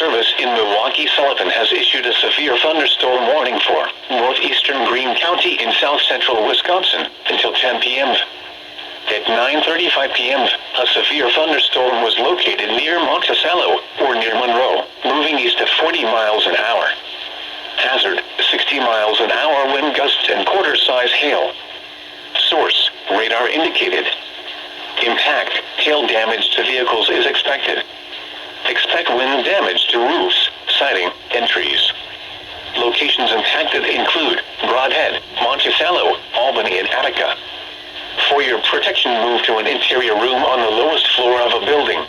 Service in Milwaukee Sullivan has issued a severe thunderstorm warning for northeastern Greene County in south-central Wisconsin until 10 p.m. At 9:35 p.m., a severe thunderstorm was located near Monticello, or near Monroe, moving east at 40 miles an hour. Hazard, 60 miles an hour wind gusts and quarter-size hail. Source, radar indicated. Impact, hail damage to vehicles is expected. Expect wind damage to roofs, siding, and trees. Locations impacted include Brodhead, Monticello, Albany, and Attica. For your protection, move to an interior room on the lowest floor of a building.